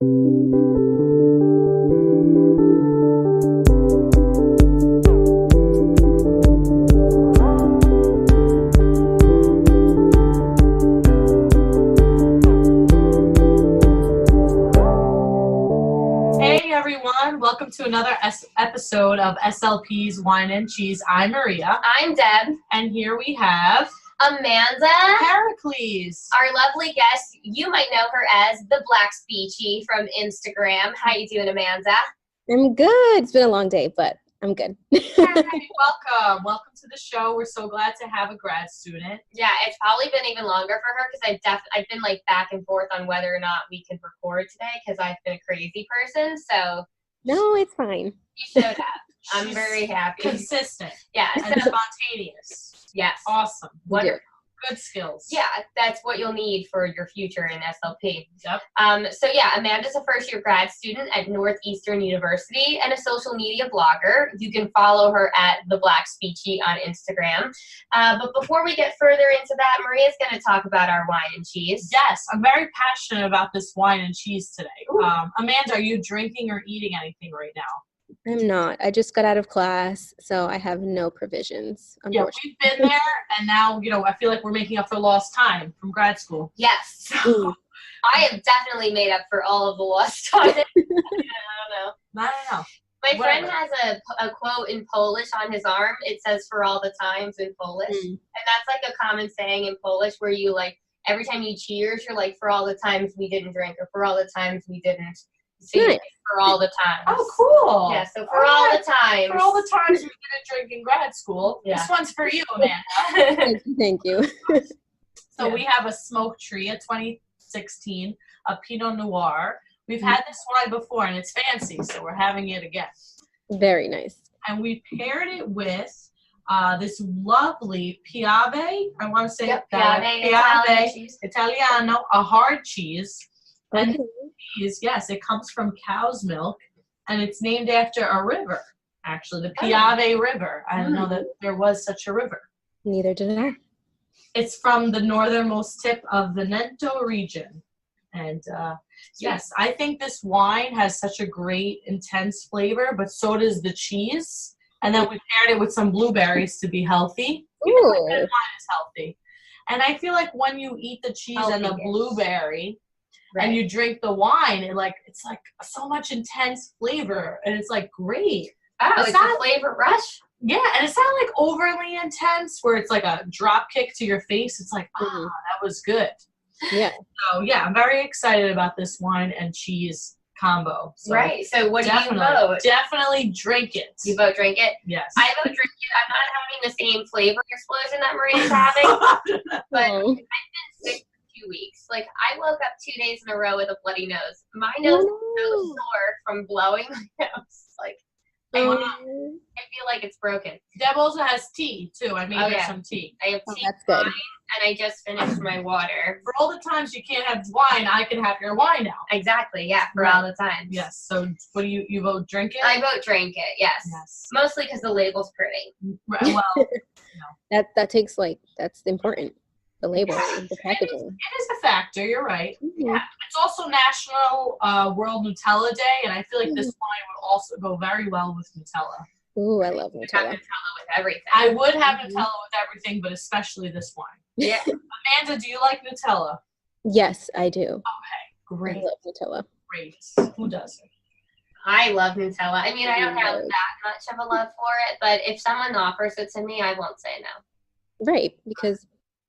Hey everyone, welcome to another episode of SLP's Wine and Cheese. I'm Maria. I'm Deb. And here we have Amanda. Pericles. Our lovely guest. You might know her as the Black Speechie from Instagram. How you doing, Amanda? I'm good. It's been a long day, but I'm good. Hey, welcome. Welcome to the show. We're so glad to have a grad student. Yeah, it's probably been even longer for her because I've been like back and forth on whether or not we can record today because I've been a crazy person. So No, it's fine. you showed up. I'm She's very happy. Consistent. Yeah. And spontaneous. Yes. Awesome. Wonderful. Good skills. Yeah, that's what you'll need for your future in SLP. Yep. So yeah, Amanda's a first-year grad student at Northeastern University and a social media blogger. You can follow her at The Black Speechie on Instagram. But before we get further into that, Maria's going to talk about our wine and cheese. Yes, I'm very passionate about this wine and cheese today. Amanda, are you drinking or eating anything right now? I'm not. I just got out of class, so I have no provisions. Yeah, we've been there, and now, I feel like we're making up for lost time from grad school. Yes. I have definitely made up for all of the lost time. I don't know. I don't know. My friend has a quote in Polish on his arm. It says "for all the times" in Polish. And that's like a common saying in Polish where you like, every time you cheers, you're like, for all the times we didn't drink or for all the times we didn't see it, for all the times. Oh, cool. Yeah, so for all the times. For all the times we didn't drink in grad school. Yeah. This one's for you, Amanda. Thank you. So we have a Smoke Tree, a 2016, a Pinot Noir. We've had this wine before, and it's fancy, so we're having it again. Very nice. And we paired it with this lovely Piave. I want to say Piave Italiano, a hard cheese. Okay. And cheese, yes, it comes from cow's milk, and it's named after a river, actually, the Piave River. I didn't know that there was such a river. Neither did I. It's from the northernmost tip of the Veneto region. And yes, I think this wine has such a great, intense flavor, but so does the cheese. And then we paired it with some blueberries to be healthy. Even the red wine is healthy. And I feel like when you eat the cheese and the blueberry, and you drink the wine, it's like so much intense flavor, and it's like great. Oh, it's a flavor rush? Yeah, and it's not like overly intense where it's like a drop kick to your face. It's like, that was good. Yeah. So yeah, I'm very excited about this wine and cheese combo. So right. So what do you vote? Definitely drink it. You vote drink it? Yes. I vote drink it. I'm not having the same flavor explosion that Maria's having, but I've been sick for 2 weeks. Like, I woke up 2 days in a row with a bloody nose. My nose is so sore from blowing my nose. Like, I feel like it's broken. Deb also has tea, too. I made her some tea. I have tea, that's good. and I just finished my water. For all the times you can't have wine, I can have your wine now. Exactly, yeah, for all the times. Yes, so what do you vote drink it? I vote drink it, yes. Mostly because the label's pretty. Well, that takes that's important. The label, the packaging. It is a factor, you're right. Yeah. It's also National World Nutella Day, and I feel like this wine would also go very well with Nutella. Ooh, I love Have Nutella. Nutella with everything. I would have Nutella with everything, but especially this wine. Yeah. Amanda, do you like Nutella? Yes, I do. Okay, great. I love Nutella. Great. Who doesn't? I love Nutella. I mean, I don't have that much of a love for it, but if someone offers it to me, I won't say no. Right, because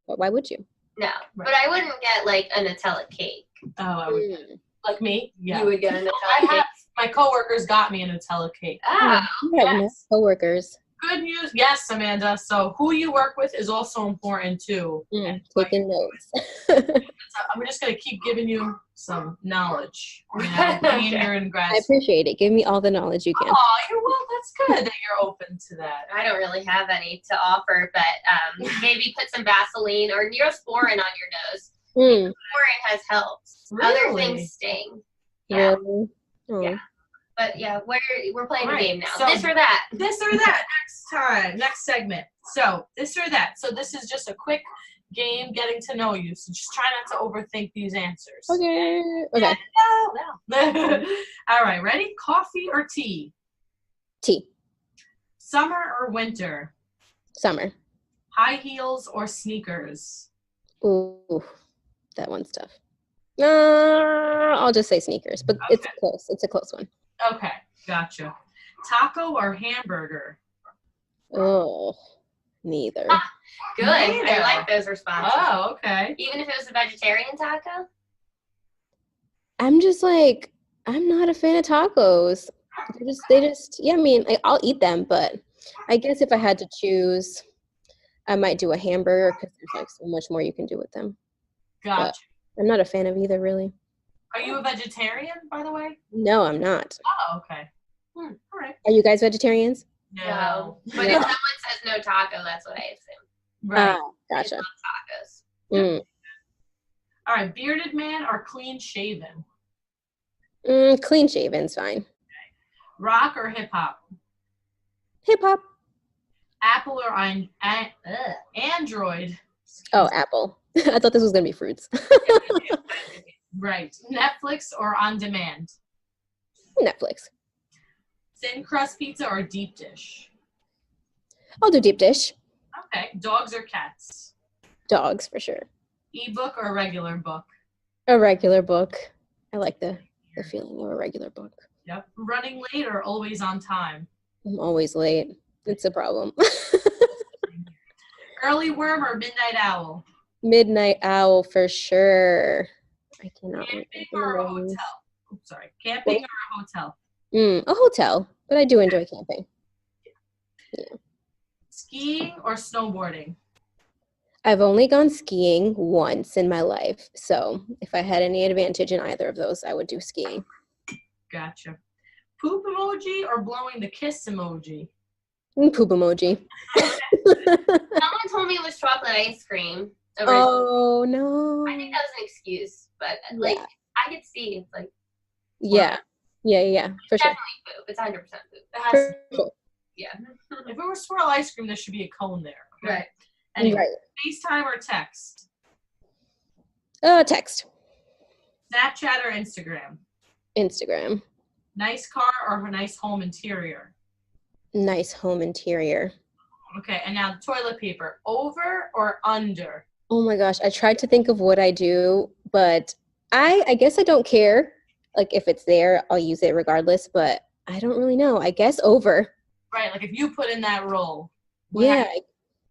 why would you? No, but I wouldn't get like a Nutella cake. Oh, I would. Like me? Yeah. You would get a Nutella cake? My coworkers got me a Nutella cake. Ah, You have coworkers. Good news. Yes, Amanda. So who you work with is also important too. Taking notes. I'm just going to keep giving you some knowledge. Being here in grad I appreciate it. Give me all the knowledge you can. Oh, you're well. That's good that you're open to that. I don't really have any to offer, but maybe put some Vaseline or Neosporin on your nose. Neosporin has helped. Really? Other things sting. Yeah. Really? Oh. Yeah. But yeah, we're playing a game now. So, this or that. This or that next time, next segment. So this or that. So this is just a quick game getting to know you. So just try not to overthink these answers. Okay. Okay. No. All right, ready? Coffee or tea? Tea. Summer or winter? Summer. High heels or sneakers? Ooh, that one's tough. I'll just say sneakers, but Okay. it's close. It's a close one. Okay, gotcha. Taco or hamburger? Oh, neither. Good. Neither. I like those responses. Oh, okay. Even if it was a vegetarian taco? I'm just like, I'm not a fan of tacos. Yeah, I mean, I'll eat them, but I guess if I had to choose, I might do a hamburger because there's like so much more you can do with them. Gotcha. But I'm not a fan of either, really. Are you a vegetarian, by the way? No, I'm not. Oh, okay. All right. Are you guys vegetarians? No. But if someone says no taco, that's what I assume. Right. Gotcha. I love tacos. Mm. All right, bearded man or clean shaven? Clean shaven's fine. Rock or hip hop? Hip hop. Apple or Android? Oh, Apple. I thought this was gonna be fruits. Right. Netflix or on demand? Netflix. Thin crust pizza or deep dish? I'll do deep dish. Okay. Dogs or cats? Dogs for sure. Ebook or regular book? A regular book. I like the feeling of a regular book. Yep. Running late or always on time? I'm always late. It's a problem. Early worm or midnight owl? Midnight owl for sure. I cannot wait Camping for or a the mornings. hotel? Oops, sorry. Camping or a hotel? A hotel, but I do enjoy camping. Skiing or snowboarding? I've only gone skiing once in my life, so if I had any advantage in either of those, I would do skiing. Gotcha. Poop emoji or blowing the kiss emoji? Poop emoji. Someone told me it was chocolate ice cream. Originally. Oh no. I think that was an excuse, but like I could see it's like Yeah, for sure. definitely poop. It's 100% poop. It has, For sure. Yeah. if it was swirl ice cream, there should be a cone there. Okay? Right. Anyway, Right. FaceTime or text? Text. Snapchat or Instagram? Instagram. Nice car or nice home interior? Nice home interior. Okay, and now toilet paper, over or under? Oh my gosh, I tried to think of what I do, but I guess I don't care. Like if it's there, I'll use it regardless, but I don't really know. I guess over. Right, like if you put in that role. Yeah,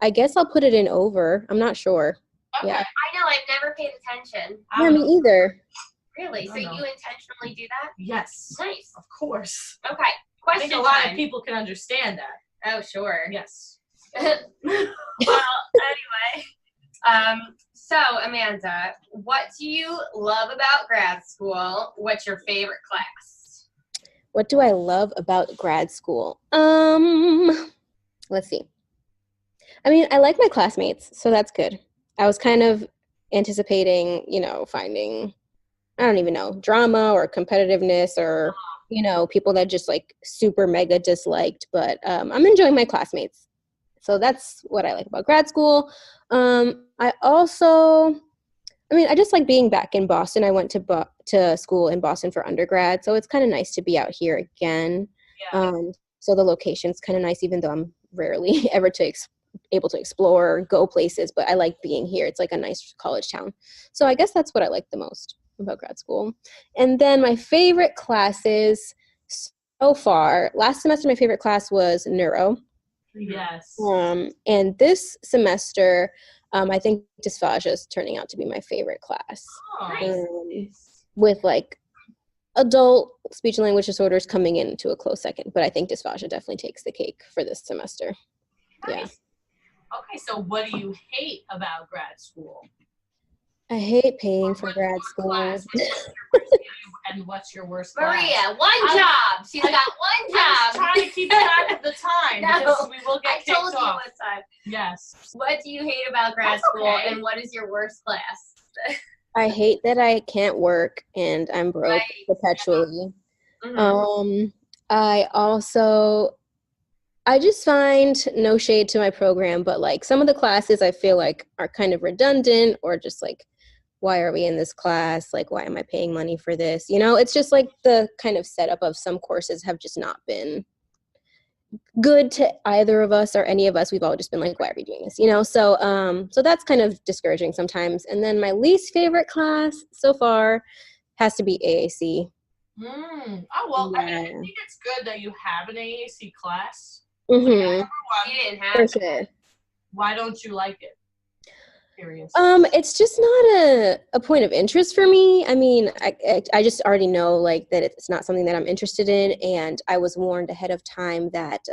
I guess I'll put it in over. I'm not sure. Okay. Yeah. I know, I've never paid attention. Yeah, me either. Really? I So don't you know. intentionally do that? Yes. Nice. Of course. Okay. I Question think a lot time. of people can understand that. Oh, sure. Yes. Well, anyway. So Amanda, what do you love about grad school? What's your favorite class? What do I love about grad school? Let's see. I mean, I like my classmates, so that's good. I was kind of anticipating, finding, I don't even know, drama or competitiveness or, people that just like super mega disliked, but I'm enjoying my classmates. So that's what I like about grad school. I just like being back in Boston. I went to school in Boston for undergrad, so it's kind of nice to be out here again. Yeah. So the location's kind of nice, even though I'm rarely ever able to explore or go places, but I like being here. It's like a nice college town. So I guess that's what I like the most about grad school. And then my favorite classes so far, last semester my favorite class was neuro. Yes. And this semester, I think dysphagia is turning out to be my favorite class. Oh, nice. With like adult speech and language disorders coming into a close second, but I think dysphagia definitely takes the cake for this semester. Nice. Yeah. Okay, so what do you hate about grad school? I hate paying Or for what's grad your school. class, and what's your worst class? Maria, one job. She's got one I'm job. just trying to keep track of the time because we will I get kicked told you off. what time. Yes. What do you hate about grad That's school, okay. and what is your worst class? I hate that I can't work and I'm broke Right. perpetually. Mhm. I also I just find, no shade to my program, but like some of the classes I feel like are kind of redundant, or just like, why are we in this class? Like, why am I paying money for this? You know, it's just like the kind of setup of some courses have just not been good to either of us or any of us. We've all just been like, why are we doing this? You know, so that's kind of discouraging sometimes. And then my least favorite class so far has to be AAC. Oh, well, I mean, I Yeah. think it's good that you have an AAC class. Mm-hmm. Number one, You didn't For have sure. why don't you like it? Curious. It's just not a point of interest for me. I mean, I just already know like that it's not something that I'm interested in, and I was warned ahead of time that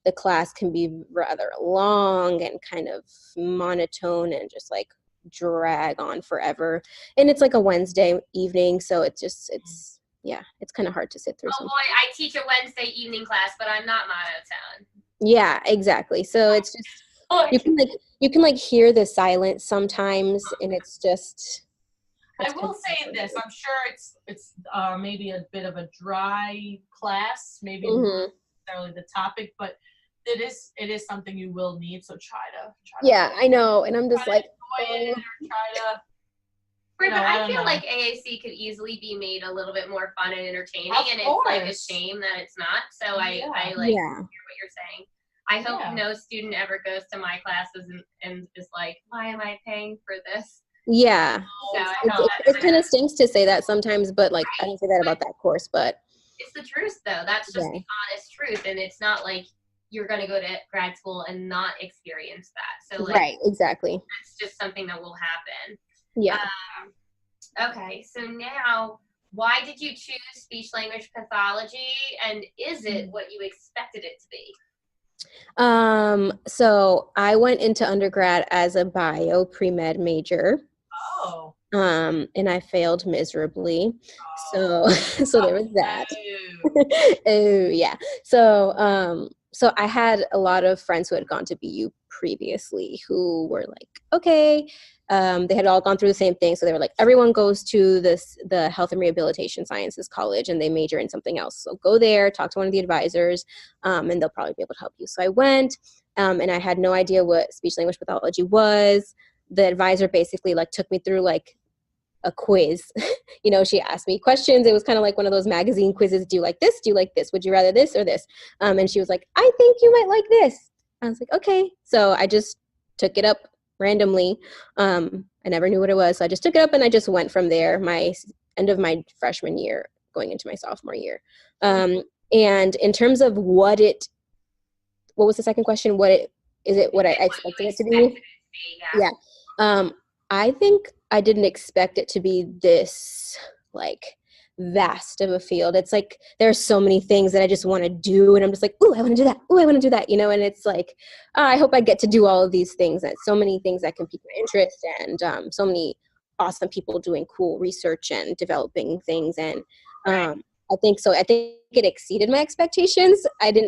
the class can be rather long and kind of monotone and just like drag on forever. And it's like a Wednesday evening, so it's kind of hard to sit through. Oh boy, I teach a Wednesday evening class, but I'm not monotone. Yeah, exactly. So it's just you can like hear the silence sometimes, and it's just. I will say this: I'm sure it's maybe a bit of a dry class, maybe not necessarily the topic, but it is something you will need. So try to. Yeah, I know, and I'm just like, enjoy it, or try to. Right, but I feel know. like AAC could easily be made a little bit more fun and entertaining, Of and course. it's like a shame that it's not. So I yeah. hear what you're saying. I hope no student ever goes to my classes and is like, why am I paying for this? Yeah, So it kind of stinks to say that sometimes, but like I don't say that about that course, but it's the truth though. That's just the honest truth, and it's not like you're going to go to grad school and not experience that. So like, right, exactly. It's just something that will happen. Yeah. Okay, so now, why did you choose speech language pathology, and is it what you expected it to be? So I went into undergrad as a bio pre-med major. Oh. And I failed miserably. So there was that. Oh yeah. So I had a lot of friends who had gone to BU previously who were like, okay, they had all gone through the same thing. So they were like, everyone goes to the Health and Rehabilitation Sciences College and they major in something else. So go there, talk to one of the advisors, and they'll probably be able to help you. So I went, and I had no idea what speech language pathology was. The advisor basically like took me through like a quiz. You know, she asked me questions. It was kind of like one of those magazine quizzes. Do you like this? Do you like this? Would you rather this or this? And she was like, I think you might like this. I was like, okay. So I just took it up randomly. I never knew what it was. So I just took it up and I just went from there, my end of my freshman year going into my sophomore year. And in terms of what was the second question? What I expected it to be? Yeah. I think I didn't expect it to be this like vast of a field. It's like there's so many things that I just want to do, and I'm just like, oh, I want to do that. Oh, I want to do that. You know, and it's like, I hope I get to do all of these things. And so many things that can pique my interest, and so many awesome people doing cool research and developing things. And I think it exceeded my expectations.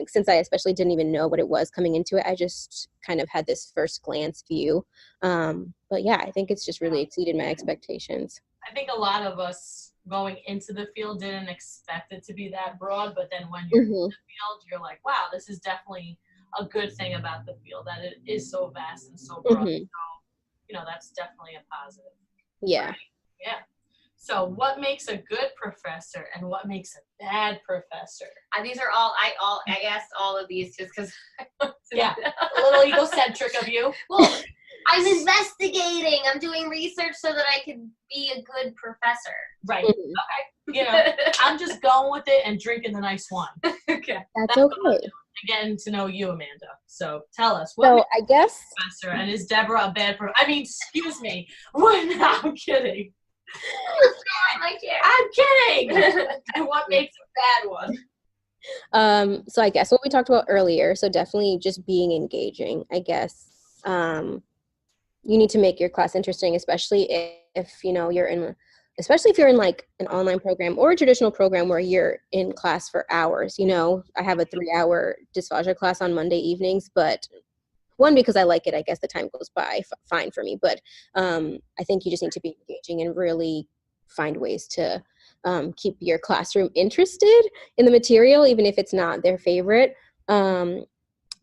Since I especially didn't even know what it was coming into it. I just kind of had this first glance view. But yeah, I think it's just really exceeded my expectations. I think a lot of us going into the field didn't expect it to be that broad, but then when you're in the field, you're like, wow, this is definitely a good thing about the field, that it is so vast and so broad. So, that's definitely a positive. Yeah. Right? Yeah. So what makes a good professor and what makes a bad professor? These are I asked all of these just because. Yeah, a little egocentric of you. Well, I'm investigating. I'm doing research so that I can be a good professor. Right. Okay. I'm just going with it and drinking the nice wine. Okay. That's okay. Getting to know you, Amanda. So tell us. I guess. Professor, and is Deborah a bad professor? I mean, excuse me. No, I'm kidding. I'm kidding. And what makes a bad one? So I guess what we talked about earlier, so definitely just being engaging, I guess. You need to make your class interesting, especially if you're in like an online program or a traditional program where you're in class for hours. I have a 3-hour dysphagia class on Monday evenings, but one, because I like it, I guess the time goes by fine for me. But I think you just need to be engaging and really find ways to keep your classroom interested in the material, even if it's not their favorite.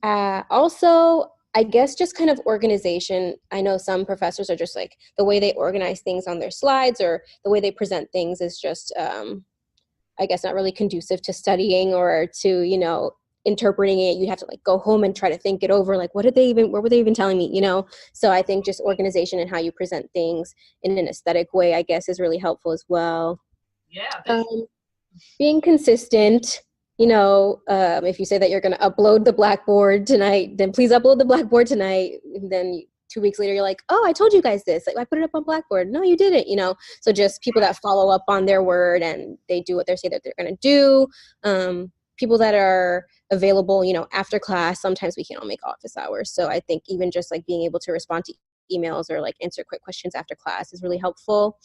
Also, I guess just kind of organization. I know some professors are just like the way they organize things on their slides or the way they present things is just, I guess, not really conducive to studying or to, interpreting it. You have to like go home and try to think it over. Like, what were they even telling me, So I think just organization and how you present things in an aesthetic way, I guess, is really helpful as well. Yeah. Being consistent. If you say that you're going to upload the Blackboard tonight, then please upload the Blackboard tonight. And then 2 weeks later, you're like, oh, I told you guys this. Like, I put it up on Blackboard. No, you didn't, So just people that follow up on their word and they do what they say that they're going to do. People that are available, after class. Sometimes we can't all make office hours. So I think even just like being able to respond to emails or like answer quick questions after class is really helpful.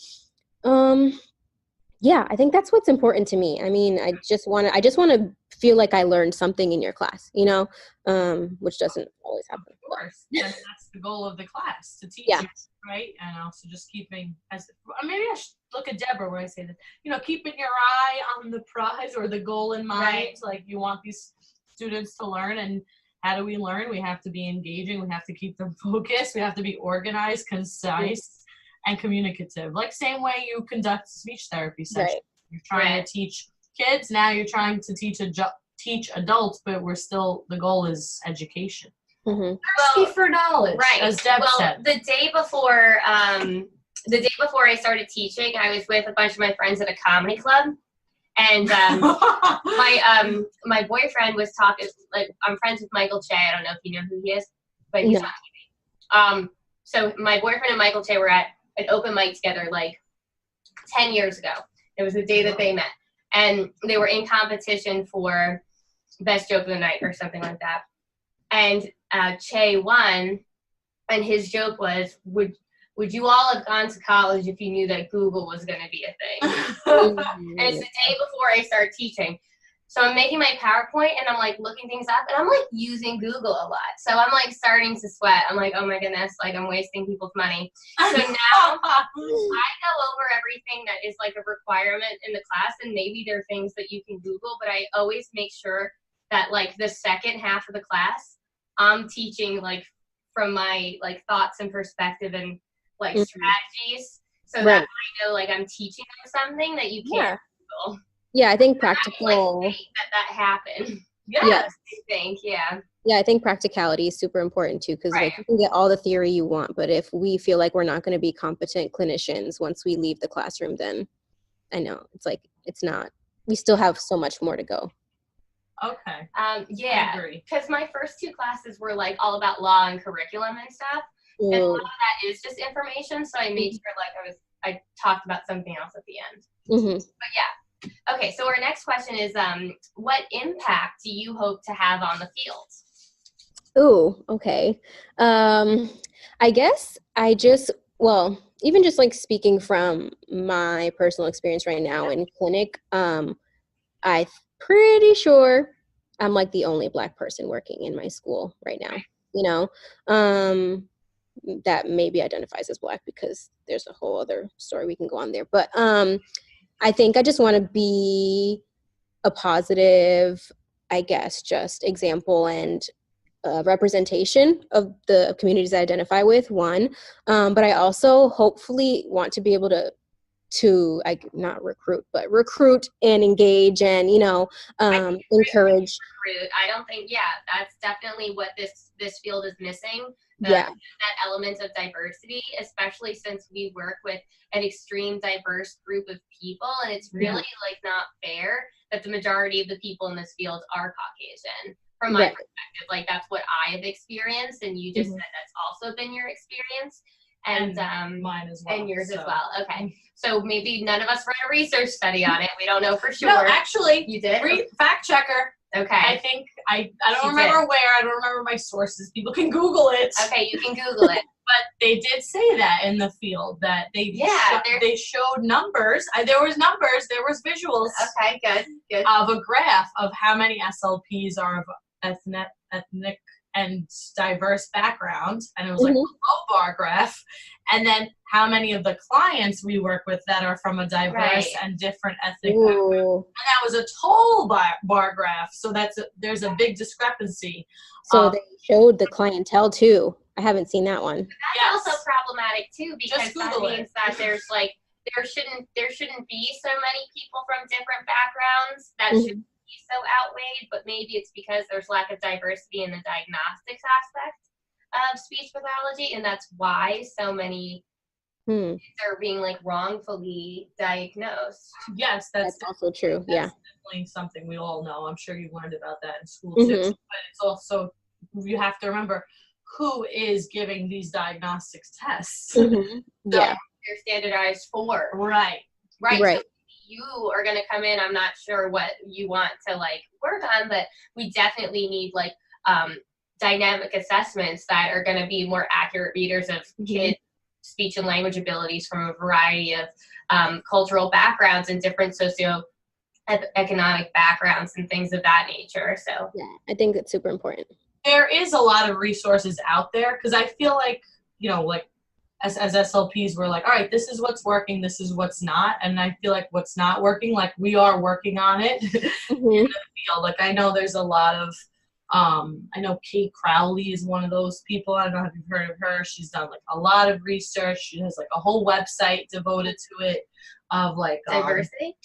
Yeah, I think that's what's important to me. I mean, I just want to feel like I learned something in your class, which doesn't always happen. Of course, and that's the goal of the class, to teach Yeah. you, right? And also just keeping, maybe I should look at Deborah when I say that, keeping your eye on the prize or the goal in mind. Right. Like, you want these students to learn, and how do we learn? We have to be engaging. We have to keep them focused. We have to be organized, concise, and communicative. Like, same way you conduct speech therapy sessions. Right. You're trying to teach kids, now you're trying to teach adults, but the goal is education. Mm-hmm. Thirsty for knowledge, right. as Deb said. The day before I started teaching, I was with a bunch of my friends at a comedy club, and my boyfriend was talking. Like, I'm friends with Michael Che. I don't know if you know who he is, but he's on TV. So my boyfriend and Michael Che were at an open mic together like 10 years ago. It was the day that they met, and they were in competition for best joke of the night or something like that. And Che won, and his joke was, would you all have gone to college if you knew that Google was going to be a thing? And it's the day before I start teaching. So I'm making my PowerPoint, and I'm like looking things up, and I'm like using Google a lot. So I'm like starting to sweat. I'm like, oh my goodness, like I'm wasting people's money. So now I go over everything that is like a requirement in the class, and maybe there are things that you can Google, but I always make sure that like the second half of the class, I'm teaching like from my like thoughts and perspective and like strategies, so that I know like I'm teaching them something that you can't Google. Yeah, I think practical. Like, that happened. Yes. I think, yeah. Yeah, I think practicality is super important too, because like you can get all the theory you want, but if we feel like we're not going to be competent clinicians once we leave the classroom, then I know it's like it's not. We still have so much more to go. Okay. Yeah, because my first two classes were like all about law and curriculum and stuff, and a lot of that is just information. So I made sure like I talked about something else at the end. But yeah. Okay, so our next question is, what impact do you hope to have on the field? Ooh, okay. I guess even just like speaking from my personal experience right now in clinic, I'm pretty sure I'm like the only Black person working in my school right now, that maybe identifies as Black, because there's a whole other story we can go on there. But I think I just want to be a positive, I guess, just example and representation of the communities I identify with, one. But I also hopefully want to be able to not recruit, but recruit and engage and, encourage. I don't think, that's definitely what this field is missing. That element of diversity, especially since we work with an extreme diverse group of people, and it's really like not fair that the majority of the people in this field are Caucasian. From my perspective, like that's what I have experienced, and you just said that's also been your experience, and mine as well, and yours as well. Okay, so maybe none of us read a research study on it. We don't know for sure. No, actually, you did. Fact checker. Okay. I think I don't remember where. I don't remember my sources. People can Google it. Okay, you can Google it. But they did say that in the field that they showed numbers. There was numbers. There was visuals. Okay, good. Of a graph of how many SLPs are of ethnic and diverse background, and it was like Mhm. a low bar graph, and then how many of the clients we work with that are from a diverse and different ethnic background. Ooh. And that was a total bar graph, so there's a big discrepancy. So they showed the clientele too. I haven't seen that one. That's also problematic too, because that means that there's like there shouldn't be so many people from different backgrounds that shouldn't be so outweighed, but maybe it's because there's lack of diversity in the diagnostics aspect of speech pathology, and that's why so many kids are being like wrongfully diagnosed. Yes, that's also true. That's definitely something we all know. I'm sure you learned about that in school too. But it's also, you have to remember who is giving these diagnostics tests. They're standardized for. Right. So you are going to come in, I'm not sure what you want to like work on, but we definitely need like dynamic assessments that are going to be more accurate readers of kids' speech and language abilities from a variety of cultural backgrounds and different socioeconomic backgrounds and things of that nature. So yeah, I think that's super important. There is a lot of resources out there, because I feel like, you know, like as SLPs, we're like, all right, this is what's working, this is what's not. And I feel like what's not working, like we are working on it in the field. Like I know there's a lot of, I know Kate Crowley is one of those people. I don't know if you've heard of her. She's done like a lot of research. She has like a whole website devoted to it of like diversity.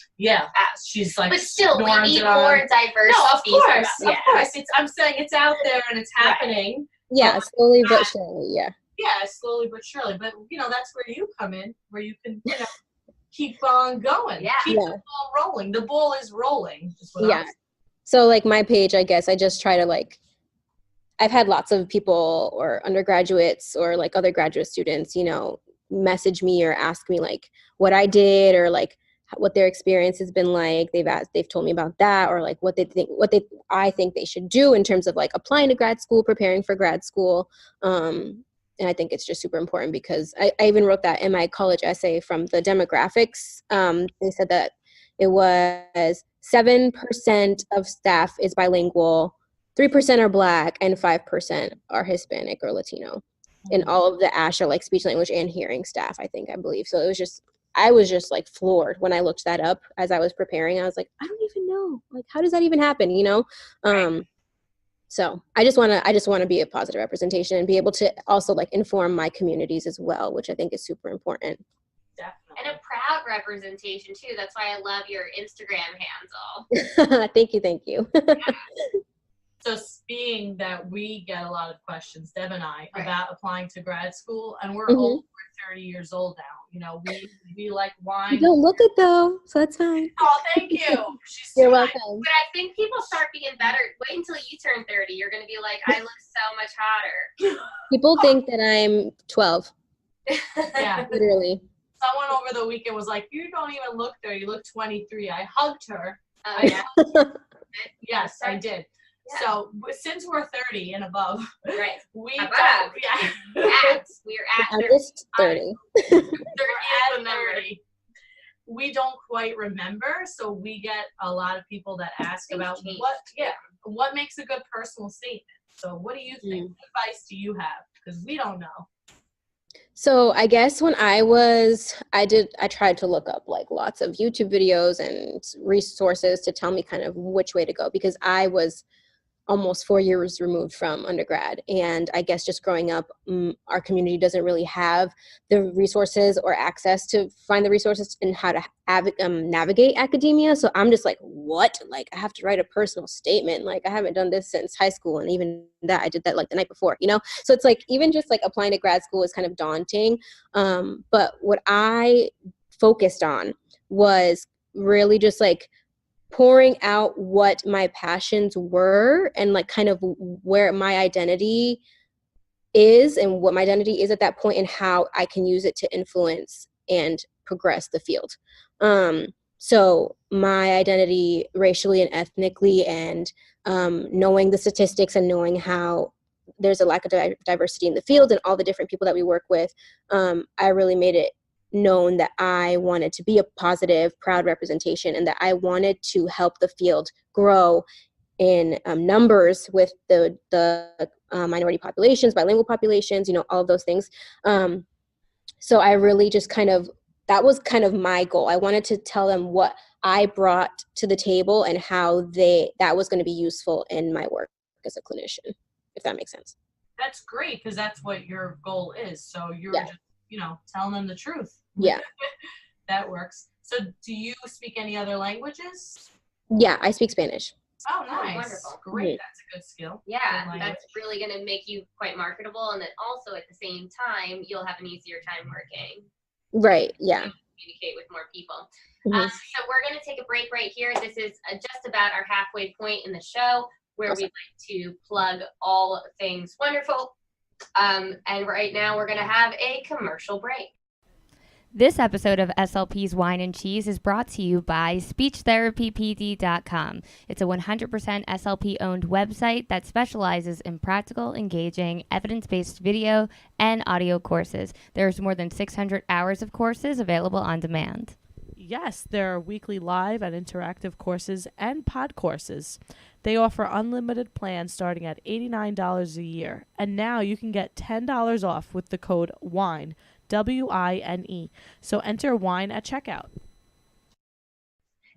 She's like, but still, we need more diversity. No, of course, of course. I'm saying it's out there and it's happening. Yeah, slowly but surely. Yeah. Yeah, slowly but surely. But you know, that's where you come in, where you can, you know, keep on going. Keep the ball rolling. The ball is rolling. So like my page, I guess I just try to like, I've had lots of people or undergraduates or like other graduate students, you know, message me or ask me like what I did or like what their experience has been like. They've told me about that, or like I think they should do in terms of like applying to grad school, preparing for grad school. And I think it's just super important because I even wrote that in my college essay from the demographics. They said that it was 7% of staff is bilingual, 3% are Black, and 5% are Hispanic or Latino. And all of the ASH are like speech, language, and hearing staff, I believe. So I was just like floored when I looked that up as I was preparing. I was like, I don't even know. Like, how does that even happen, you know? So I just want to be a positive representation and be able to also like inform my communities as well, which I think is super important. Definitely. And a proud representation too. That's why I love your Instagram handle. Thank you. So being that we get a lot of questions, Deb and I, about applying to grad school, and we're over 30 years old now. You know, we like wine. You don't look it though, so that's fine. Oh, thank you. You're welcome. But I think people start being better. Wait until you turn 30. You're going to be like, I look so much hotter. People think that I'm 12. Yeah. Literally. Someone over the weekend was like, you don't even look 30. You look 23. I hugged her. Yes, I did. Yeah. So since we're 30 and above, we're at I'm just 30. 30. We don't quite remember, so we get a lot of people that ask about what makes a good personal statement. So what do you think? What advice do you have? Because we don't know. So I guess when I tried to look up like lots of YouTube videos and resources to tell me kind of which way to go, because I was almost 4 years removed from undergrad. And I guess just growing up, our community doesn't really have the resources or access to find the resources and how to navigate academia. So I'm just like, what? Like, I have to write a personal statement. Like, I haven't done this since high school. And even that, I did that like the night before, you know? So it's like, even just like applying to grad school is kind of daunting. But what I focused on was really just like pouring out what my passions were and like kind of where my identity is and what my identity is at that point and how I can use it to influence and progress the field. So my identity racially and ethnically and knowing the statistics and knowing how there's a lack of diversity in the field and all the different people that we work with, I really made it known that I wanted to be a positive, proud representation and that I wanted to help the field grow in numbers with the minority populations, bilingual populations, all of those things. So I really just that was kind of my goal. I wanted to tell them what I brought to the table and how that was going to be useful in my work as a clinician, if that makes sense. That's great, because that's what your goal is. So you're just, telling them the truth. Yeah. That works. So do you speak any other languages? Yeah, I speak Spanish. Oh, nice. Oh, wonderful. Great. That's a good skill. Yeah, good that's really going to make you quite marketable. And then also at the same time, you'll have an easier time working. Right, yeah. Communicate with more people. Mm-hmm. So we're going to take a break right here. This is just about our halfway point in the show where we like to plug all things wonderful. And right now we're going to have a commercial break. This episode of SLP's Wine and Cheese is brought to you by SpeechTherapyPD.com. It's a 100% SLP-owned website that specializes in practical, engaging, evidence-based video and audio courses. There's more than 600 hours of courses available on demand. Yes, there are weekly live and interactive courses and pod courses. They offer unlimited plans starting at $89 a year. And now you can get $10 off with the code WINE. WINE. So enter WINE at checkout.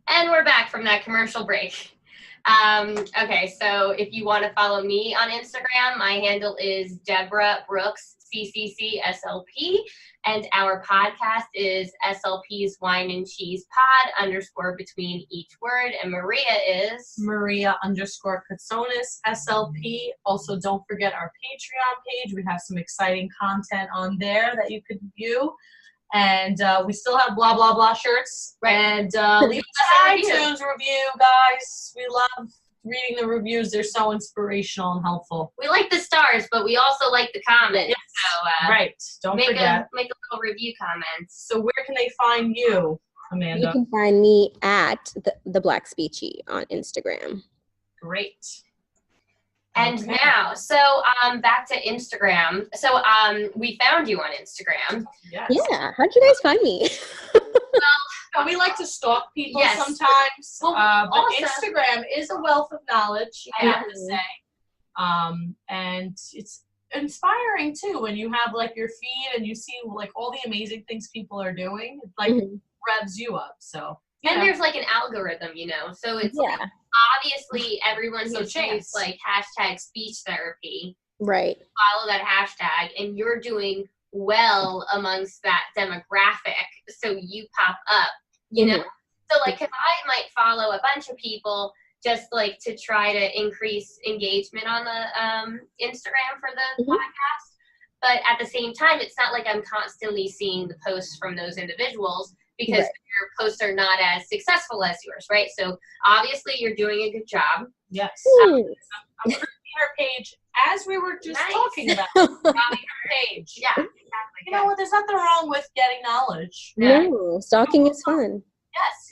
And we're back from that commercial break. Okay, so if you want to follow me on Instagram, my handle is Deborah Brooks, CCCSLP, and our podcast is SLP's Wine and Cheese Pod _ between each word, and Maria is Maria _Katsonis SLP. Also, don't forget our Patreon page. We have some exciting content on there that you could view. And we still have blah, blah, blah shirts. Right. And leave us an iTunes review, guys. We love reading the reviews. They're so inspirational and helpful. we like the stars, but we also like the comments. Yes. So Right. Don't forget. make a little review comment. So where can they find you, Amanda? You can find me at the Black Speechie on Instagram. Great. And Okay. now, so back to Instagram. So we found you on Instagram. Yes. Yeah, how'd you guys find me? We like to stalk people Yes. sometimes, Well, but also- Instagram is a wealth of knowledge, I have to Mhm. say. And it's inspiring too when you have like your feed and you see like all the amazing things people are doing. It like Mhm. revs you up. So And yeah. there's like an algorithm, so it's like, Yeah, obviously everyone So who's chance. used like hashtag speech therapy, right. follow that hashtag, and you're doing well amongst that demographic, so you pop up, Mhm. So like, if I might follow a bunch of people just like to try to increase engagement on the Instagram for the Mhm. podcast, but at the same time, it's not like I'm constantly seeing the posts from those individuals because Right. your posts are not as successful as yours, right? So obviously you're doing a good job. Yes. Hmm. I'm going to see her page as we were just Nice. talking about. Probably her page. Yeah, exactly. You know what? There's nothing wrong with getting knowledge. No, stalking is fun. Yes.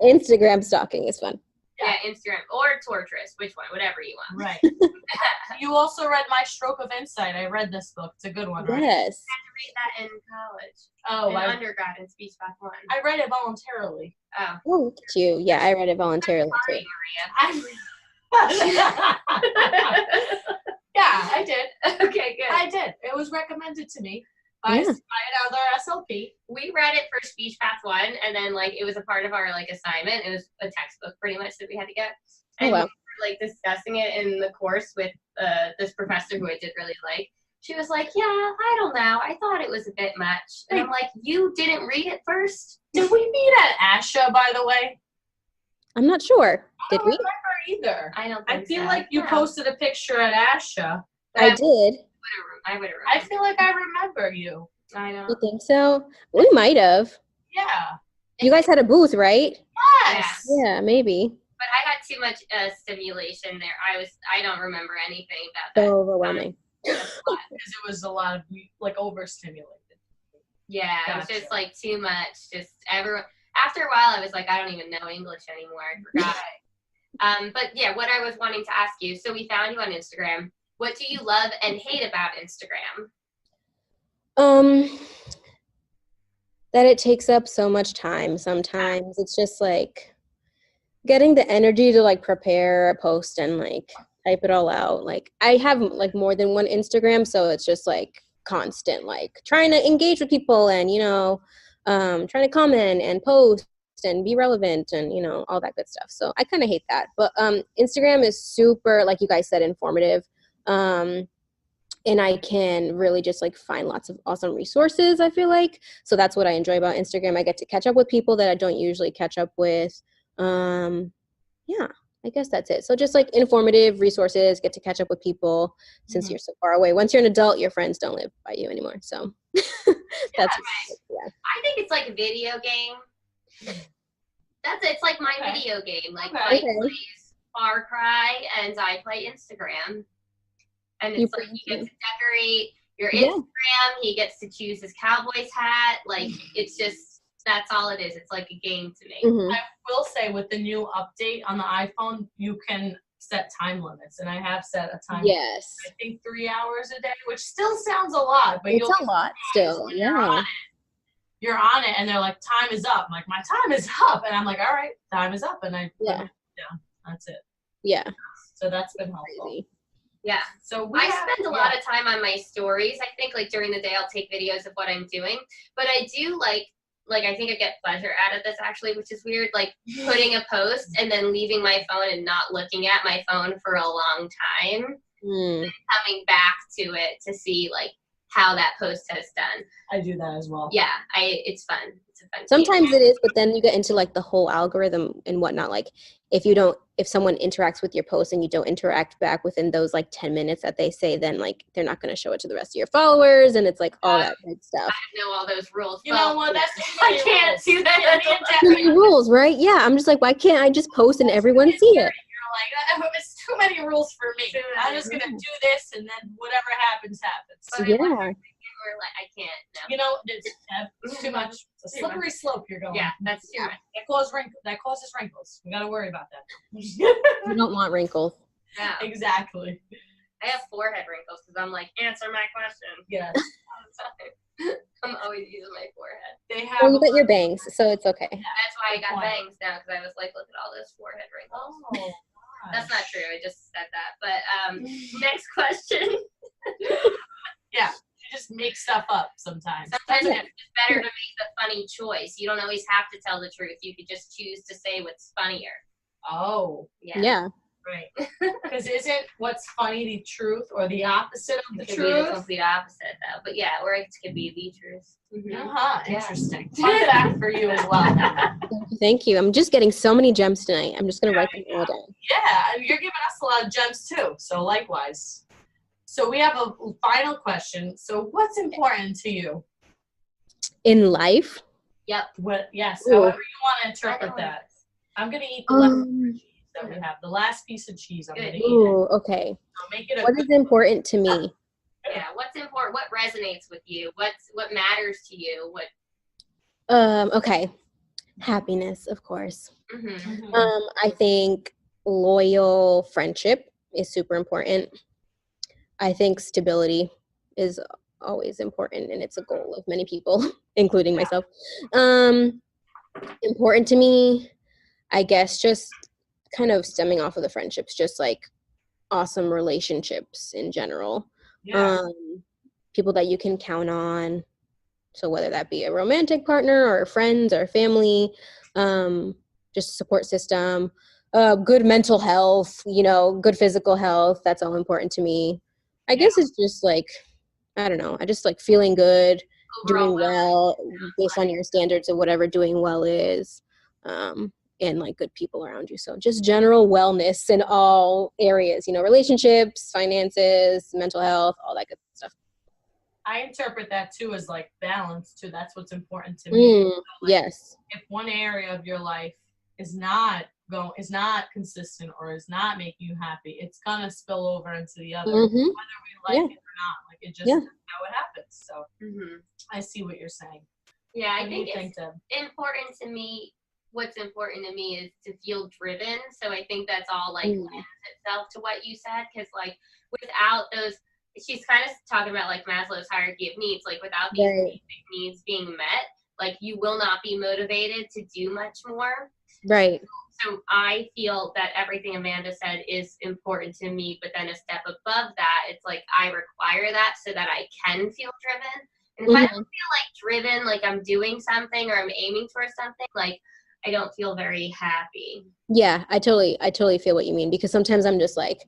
Instagram stalking is fun. Yeah, Instagram or torturous, which one, whatever you want. Right. You also read My Stroke of Insight. I read this book. It's a good one, right? Yes. Read that in college, Oh, in I undergrad in Speech Path 1. I read it voluntarily. Oh, Oh, look at you. Yeah, I read it voluntarily too. sorry, Yeah, I did. Maria. Okay, good. I did. It was recommended to me by, Yeah. by another SLP. We read it for Speech Path 1, and then like it was a part of our like assignment. It was a textbook pretty much that we had to get. Oh, And wow. we were like discussing it in the course with this professor who I did really like. She was like, yeah, I don't know. I thought it was a bit much. And I'm like, you didn't read it first? Did we meet at ASHA, by the way? I'm not sure. I Did don't we? remember either. I don't I think feel so. like you Yeah. posted a picture at ASHA. I did. I would have I feel like I remember you. I know. You think so? We might have. Yeah. You guys had a booth, right? Yes. Yeah, maybe. But I had too much stimulation there. I don't remember anything about that. So overwhelming. Because it was a lot of like overstimulated. Yeah, it was Gotcha. just like too much. Just everyone. After a while, I was like, I don't even know English anymore. I forgot. But yeah, what I was wanting to ask you. So we found you on Instagram. What do you love and hate about Instagram? That it takes up so much time sometimes. It's just like getting the energy to like prepare a post and like type it all out. Like I have like more than one Instagram, so it's just like constant, like trying to engage with people and, you know, trying to comment and post and be relevant and, you know, all that good stuff. So I kind of hate that. But Instagram is super, like you guys said, informative. And I can really just like find lots of awesome resources, I feel like. So that's what I enjoy about Instagram. I get to catch up with people that I don't usually catch up with. Yeah, I guess that's it. So just like informative resources, get to catch up with people since you're so far away. Once you're an adult, your friends don't live by you anymore. So that's, yeah. I think it's like a video game. It's like my video game. Like Mike plays Far Cry and I play Instagram. And it's like he gets to decorate your Instagram. He gets to choose his Cowboys hat. Like, it's just, that's all it is. It's like a game to me. I will say with the new update on the iPhone, you can set time limits. And I have set a time limit. I think 3 hours a day, which still sounds a lot. But it's a lot still. Yeah. You're on it and they're like, time is up. I'm like, my time is up. And I'm like, all right, time is up. And I put it down. That's it. Yeah. So that's been helpful. Crazy. Yeah. So I spend a lot of time on my stories. I think like during the day I'll take videos of what I'm doing. But I do like I think I get pleasure out of this actually, which is weird, like putting a post and then leaving my phone and not looking at my phone for a long time. And coming back to it to see like how that post has done. I do that as well. Yeah, it's fun. It's a fun Sometimes it is, but then you get into like the whole algorithm and whatnot. Like if someone interacts with your post and you don't interact back within those like 10 minutes that they say, then like they're not going to show it to the rest of your followers, and it's like all that good stuff. I know all those rules. You know what? That's I can't do that. Too many rules, right? Yeah, I'm just like, why can't I just post and everyone see it? You're like, it's too many rules for me. I'm just gonna do this, and then whatever happens, happens. But or like I can't. No. You know, it's too much. It's a slippery slope you're going. Yeah, that's too much. That causes wrinkles. We gotta worry about that. You don't want wrinkles. Yeah, exactly. I have forehead wrinkles because I'm like, answer my question. Yes. I'm always using my forehead. Well, you got your bangs, so it's okay. Yeah, that's why I got bangs now because I was like, look at all those forehead wrinkles. Oh, that's not true. I just said that. But next question. Yeah. You just make stuff up sometimes. Sometimes it's just better to make the funny choice. You don't always have to tell the truth. You could just choose to say what's funnier. Oh. Yeah. Right. Because isn't what's funny the truth or the opposite of the it could truth? Be the complete opposite, though. But yeah, or it could be the truth. Interesting. Fun fact for you as well. Thank you. I'm just getting so many gems tonight. I'm just going to write them all down. Yeah, you're giving us a lot of gems too. So likewise. So we have a final question. So what's important to you? In life? Yep. Yes. However you want to interpret that. I'm going to eat the leftover cheese that we have. The last piece of cheese I'm going to eat. Ooh, okay. So make it what is important to me? Yeah. What's important? What resonates with you? What matters to you? Okay. Happiness, of course. I think loyal friendship is super important. I think stability is always important, and it's a goal of many people, including myself. Important to me, I guess, just kind of stemming off of the friendships, just like awesome relationships in general. People that you can count on. So whether that be a romantic partner or friends or family, just a support system, good mental health, good physical health. That's all important to me. I guess it's just like, I don't know. I just like feeling good, doing well based on your standards of whatever doing well is, and like good people around you. So just general wellness in all areas, relationships, finances, mental health, all that good stuff. I interpret that too as like balance too. That's what's important to me. So like, yes. If one area of your life is not consistent or is not making you happy, it's gonna spill over into the other, whether we like it or not. Like it just is how it happens. So I see what you're saying. Yeah, I think it's important to me. What's important to me is to feel driven. So I think that's all like lends itself to what you said, because like without those. She's kind of talking about like Maslow's hierarchy of needs, like without these basic needs being met, like you will not be motivated to do much more. Right. So I feel that everything Amanda said is important to me, but then a step above that, it's like I require that so that I can feel driven. And if I don't feel like driven, like I'm doing something or I'm aiming for something, like I don't feel very happy. Yeah, I totally feel what you mean, because sometimes I'm just like,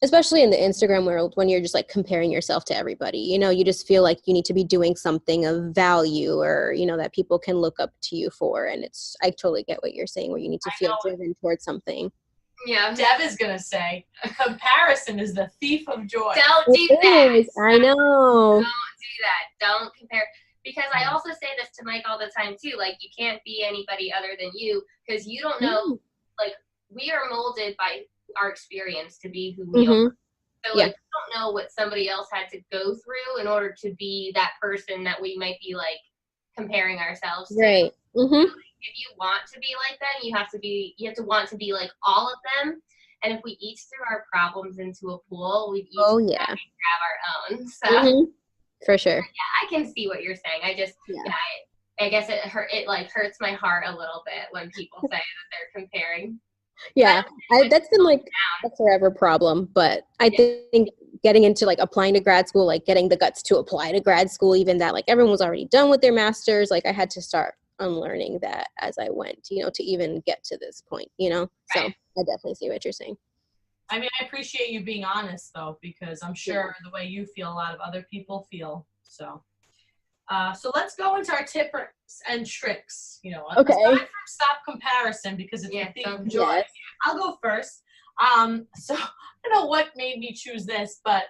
especially in the Instagram world, when you're just like comparing yourself to everybody, you know, you just feel like you need to be doing something of value, or, you know, that people can look up to you for. And I totally get what you're saying, where you need to feel driven towards something. Yeah. Deb is going to say, comparison is the thief of joy. Don't do that. I know. Don't do that. Don't compare. Because I also say this to Mike all the time too, like you can't be anybody other than you, because you don't know, like we are molded by our experience to be who we are. So like we don't know what somebody else had to go through in order to be that person that we might be like comparing ourselves to. Right. So, like, if you want to be like them, you have to want to be like all of them. And if we each threw our problems into a pool, we'd each grab our own. So for sure. Yeah, I can see what you're saying. I just, I guess it hurts my heart a little bit when people say that they're comparing. Yeah, that's been like a forever problem. But I think getting into like applying to grad school, like getting the guts to apply to grad school, even that like everyone was already done with their masters, like I had to start unlearning that as I went, you know, to even get to this point, you know. So I definitely see what you're saying. I mean, I appreciate you being honest, though, because I'm sure the way you feel, a lot of other people feel. So let's go into our tips and tricks. You know, aside from stop comparison, because it's a thief of joy. Yes. I'll go first. So I don't know what made me choose this, but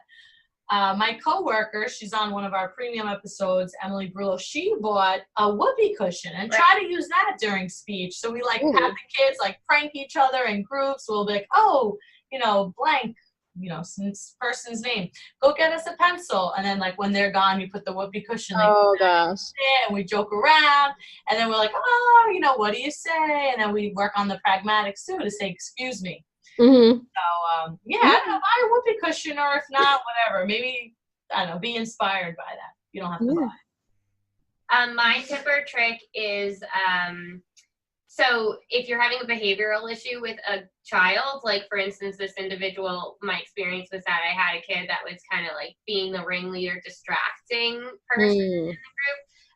my coworker, she's on one of our premium episodes, Emily Brullo, she bought a whoopee cushion and tried to use that during speech. So we like have the kids like prank each other in groups. We'll be like, oh, you know, blank, you know, since person's name, go get us a pencil. And then like when they're gone, we put the whoopee cushion and we joke around. And then we're like, oh, you know, what do you say? And then we work on the pragmatics too to say, excuse me. So I don't know, buy a whoopee cushion, or if not, whatever. Maybe, I don't know, be inspired by that. You don't have to buy it. My tip or trick is so if you're having a behavioral issue with a child, like for instance, this individual, my experience was that I had a kid that was kind of like being the ringleader, distracting person in the group.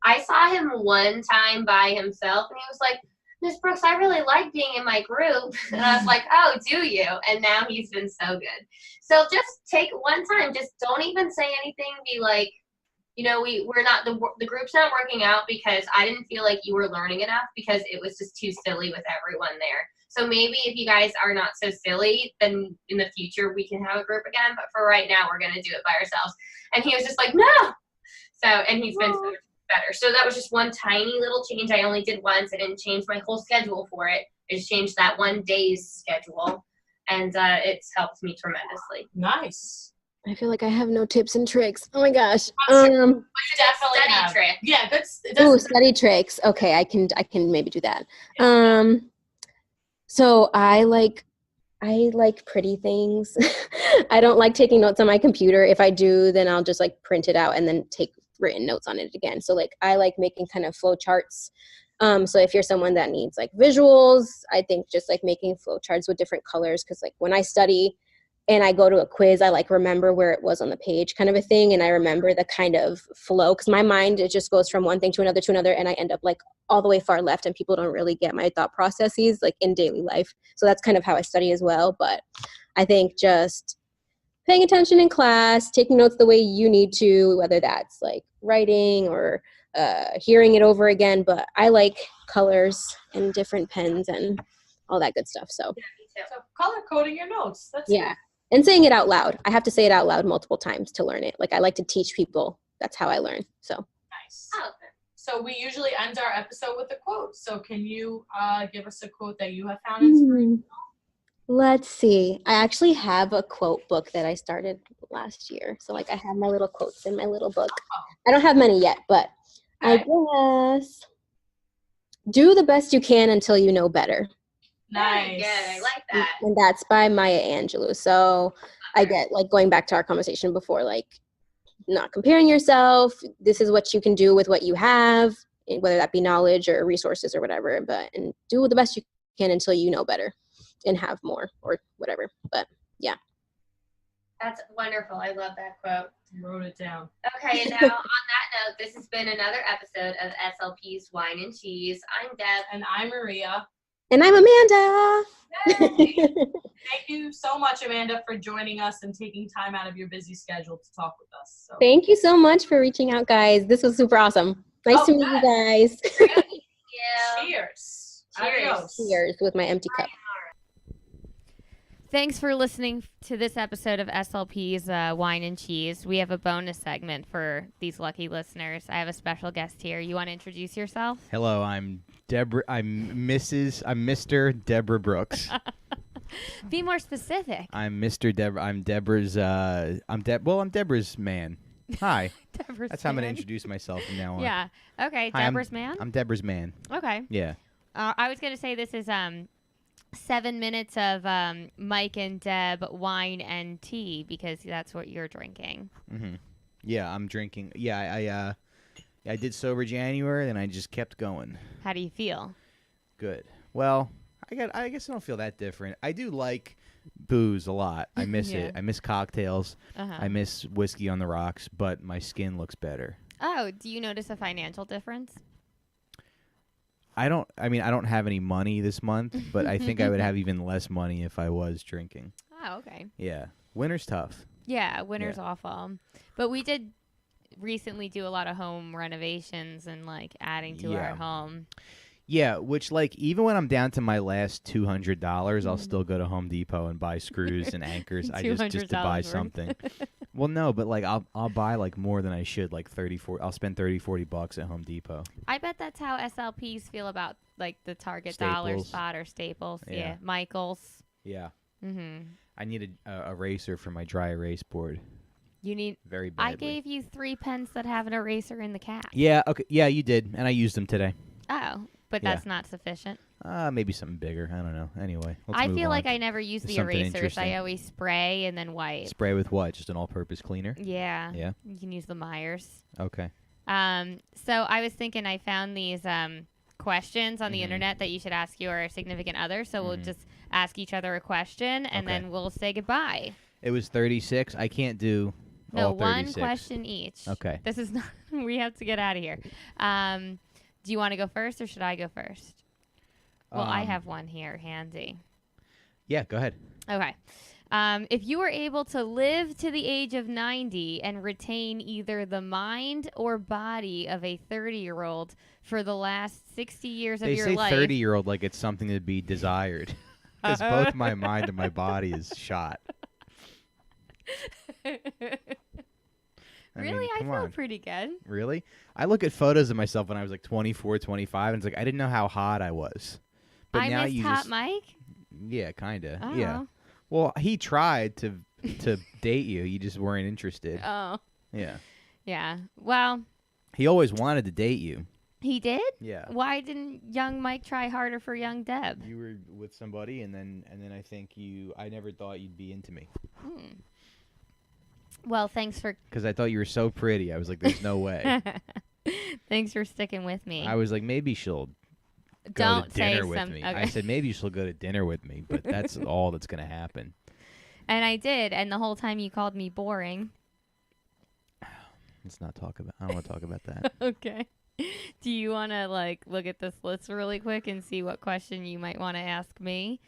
I saw him one time by himself and he was like, Miss Brooks, I really like being in my group. And I was like, oh, do you? And now he's been so good. So just take one time, just don't even say anything. Be like, you know, we're not, the group's not working out because I didn't feel like you were learning enough, because it was just too silly with everyone there. So maybe if you guys are not so silly, then in the future we can have a group again. But for right now, we're going to do it by ourselves. And he was just like, no. So, and he's been so much better. So that was just one tiny little change I only did once. I didn't change my whole schedule for it. I just changed that one day's schedule. And it's helped me tremendously. Nice. I feel like I have no tips and tricks. Oh my gosh. Definitely study trick. Yeah, that's study tricks. Okay, I can maybe do that. So I like pretty things. I don't like taking notes on my computer. If I do, then I'll just like print it out and then take written notes on it again. So like I like making kind of flow charts. So if you're someone that needs like visuals, I think just like making flow charts with different colors, because like when I study and I go to a quiz, I like remember where it was on the page kind of a thing. And I remember the kind of flow, because my mind, it just goes from one thing to another. And I end up like all the way far left, and people don't really get my thought processes like in daily life. So that's kind of how I study as well. But I think just paying attention in class, taking notes the way you need to, whether that's like writing or hearing it over again. But I like colors and different pens and all that good stuff. So color coding your notes. That's it. And saying it out loud. I have to say it out loud multiple times to learn it. Like I like to teach people. That's how I learn. So nice. So we usually end our episode with a quote. So can you give us a quote that you have found inspiring? Let's see. I actually have a quote book that I started last year. So like I have my little quotes in my little book. I don't have many yet, but I guess do the best you can until you know better. Nice. Good. I like that. And that's by Maya Angelou. So I get like going back to our conversation before, like not comparing yourself. This is what you can do with what you have, whether that be knowledge or resources or whatever, and do the best you can until you know better and have more or whatever. But yeah. That's wonderful. I love that quote. Wrote it down. Okay, now on that note, this has been another episode of SLP's Wine and Cheese. I'm Deb. And I'm Maria. And I'm Amanda. Thank you so much, Amanda, for joining us and taking time out of your busy schedule to talk with us. So. Thank you so much for reaching out, guys. This was super awesome. Nice to meet you guys. Yeah. Cheers. Cheers. Adios. Cheers with my empty cup. Thanks for listening to this episode of SLP's Wine and Cheese. We have a bonus segment for these lucky listeners. I have a special guest here. You want to introduce yourself? Hello, I'm Deborah. I'm Mr. Deborah Brooks. Be more specific. I'm Mr. Deborah. I'm Deborah's. I'm Deborah's man. Hi. Deborah's That's how I'm man. going to introduce myself from now on. Yeah. Okay. Hi, Deborah's man. I'm Deborah's man. Okay. Yeah. I was gonna say this is 7 minutes of Mike and Deb wine and tea because that's what you're drinking. Mm-hmm. Yeah, I'm drinking. Yeah, I did sober January, and I just kept going. How do you feel? Good. Well, I guess I don't feel that different. I do like booze a lot. I miss Yeah. it. I miss cocktails. Uh-huh. I miss whiskey on the rocks, but my skin looks better. Oh, do you notice a financial difference? I don't have any money this month, but I think I would have even less money if I was drinking. Oh, okay. Yeah. Winter's tough. Yeah, winter's awful. But we did recently do a lot of home renovations and like adding to our Yeah. home. Yeah, which like even when I'm down to my last $200, I'll still go to Home Depot and buy screws and anchors. I just to $200 buy worth. something. Well, no, but like I'll buy like more than I should, like 40 I'll spend $30-40 at Home Depot. I bet that's how SLPs feel about like the Target dollar Staples. spot or Staples. Yeah. Yeah. Michael's. Yeah. Mm-hmm. I need a eraser for my dry erase board. You need. Very badly. I gave you 3 pence that have an eraser in the cap. Yeah, okay. Yeah, you did, and I used them today. Oh, but Yeah. that's not sufficient. Maybe something bigger. I don't know. Anyway, let's I move feel on. like I never use There's the something erasers. I interesting. always spray and then wipe. Spray with what? Just an all-purpose cleaner? Yeah. Yeah. You can use the Myers. Okay. So I was thinking I found these questions on the Mhm. internet that you should ask your significant other. So we'll Mhm. just ask each other a question and Okay. then we'll say goodbye. It was 36. I can't do No, all 36. one question each. Okay. This is not. We have to get out of here. Do you want to go first or should I go first? Well, I have one here handy. Yeah, go ahead. Okay. If you were able to live to the age of 90 and retain either the mind or body of a 30-year-old for the last 60 years of They your say life. 30-year-old like it's something to be desired. Because both my mind and my body is shot. Really? I come feel on. pretty good. Really? I look at photos of myself when I was like 24, 25, and it's like I didn't know how hot I was. But I now missed you Hot just Mike? yeah, kind of. Oh. Yeah. Well, he tried to date you. You just weren't interested. Oh. Yeah. Yeah. Well, He always wanted to date you. he did? Yeah. Why didn't young Mike try harder for young Deb? You were with somebody, and then I think I never thought you'd be into me Well, thanks for because I thought you were so pretty. I was like, there's no way. thanks for sticking with me. I was like, maybe she'll go Don't to dinner say with some. me. Okay. I said maybe she'll go to dinner with me, but that's all that's gonna happen. And I did, and the whole time you called me boring. Let's not talk about. I don't want to talk about that. Okay. Do you want to like look at this list really quick and see what question you might want to ask me?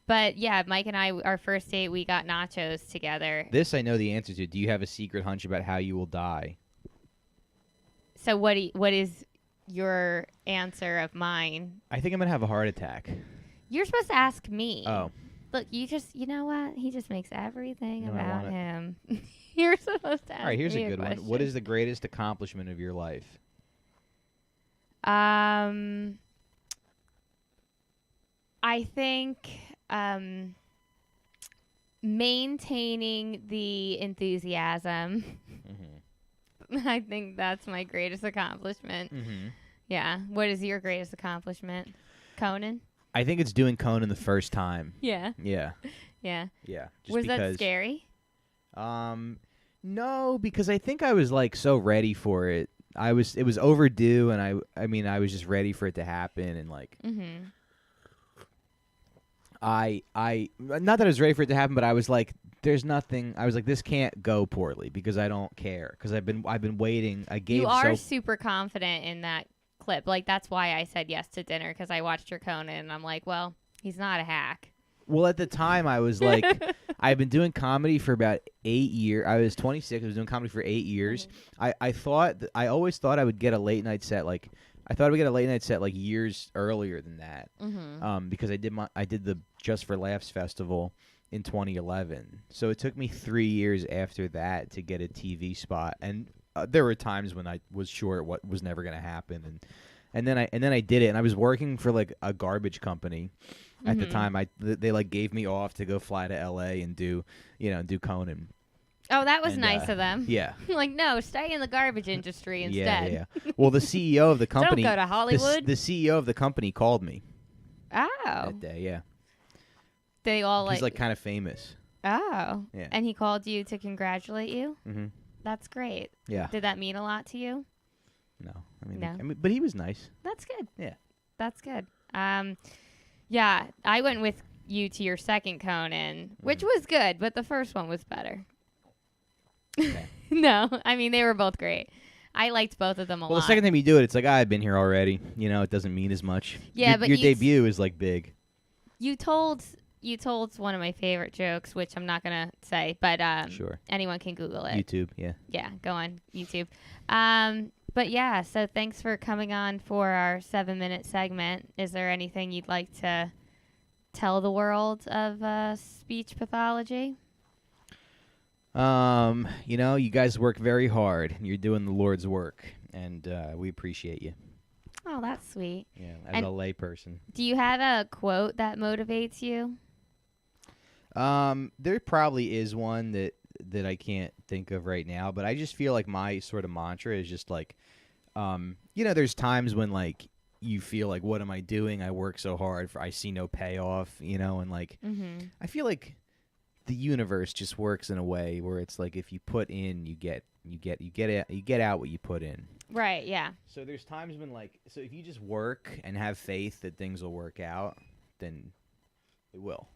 But yeah, Mike and I, our first date, we got nachos together. This I know the answer to. Do you have a secret hunch about how you will die? So what is your answer of mine? I think I'm gonna have a heart attack. You're supposed to ask me. Oh, Look, you know what? He just makes everything No, I about want it. him. You're supposed to ask all right. Here's me a good one. What question. is the greatest accomplishment of your life? I think maintaining the enthusiasm. Mm-hmm. I think that's my greatest accomplishment. Mm-hmm. Yeah. What is your greatest accomplishment? Conan? I think it's doing Conan the first time. Yeah. Yeah. Yeah. Yeah. Just Was because, that scary? No, because I think I was like so ready for it. it was overdue, and I mean, I was just ready for it to happen, and like, I not that I was ready for it to happen, but I was like, there's nothing. I was like, this can't go poorly because I don't care because I've been waiting. You are super confident in that clip. Like that's why I said yes to dinner because I watched your Conan and I'm like, well, he's not a hack. Well, at the time, I was like, I've been doing comedy for about 8 years. I was 26. I was doing comedy for 8 years. I always thought I would get a late night set. Like, I thought I would get a late night set like years earlier than that. Because I did the Just for Laughs festival in 2011. So it took me 3 years after that to get a TV spot. And there were times when I was sure what was never going to happen. And then I did it. And I was working for like a garbage company. At the time, they like gave me off to go fly to LA and do Conan. Oh, that was nice of them. Yeah. Like, no, stay in the garbage industry instead. Yeah. Well, the CEO of the company. Don't go to Hollywood. The CEO of the company called me. Oh. That day, yeah. They all He's like kind of famous. Oh. Yeah. And he called you to congratulate you? Mm-hmm. That's great. Yeah. Did that mean a lot to you? No. No. I mean, but he was nice. That's good. Yeah. That's good. Yeah, I went with you to your second Conan, which was good, but the first one was better. Okay. No, I mean, they were both great. I liked both of them a lot. Well, the second time you do it, it's like, I've been here already. It doesn't mean as much. Yeah, your debut is like big. You told one of my favorite jokes, which I'm not going to say, but sure. Anyone can Google it. YouTube, yeah. Yeah, go on YouTube. But yeah, so thanks for coming on for our 7-minute segment. Is there anything you'd like to tell the world of speech pathology? You guys work very hard. You're doing the Lord's work, and we appreciate you. Oh, that's sweet. Yeah, as a lay person. Do you have a quote that motivates you? There probably is one that I can't think of right now, but I just feel like my sort of mantra is just like, there's times when like you feel like, what am I doing? I work so hard I see no payoff, and like, I feel like the universe just works in a way where it's like, if you put in, you get out what you put in. Right. Yeah. So there's times when like, so if you just work and have faith that things will work out, then it will.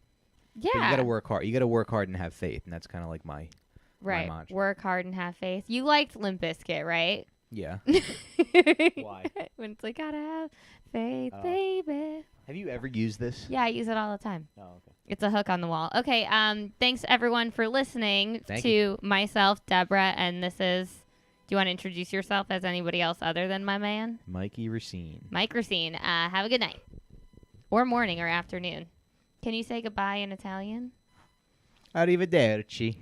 Yeah. But you got to work hard. You got to work hard and have faith, and that's kind of like my mantra. Work hard and have faith. You liked Limp Bizkit, right? Yeah. Why? When it's like, gotta have faith, baby. Have you ever used this? Yeah, I use it all the time. Oh, okay. It's a hook on the wall. Okay, thanks everyone for listening to myself, Deborah, and this is, do you want to introduce yourself as anybody else other than my man? Mikey Racine. Mike Racine. Have a good night. Or morning or afternoon. Can you say goodbye in Italian? Arrivederci.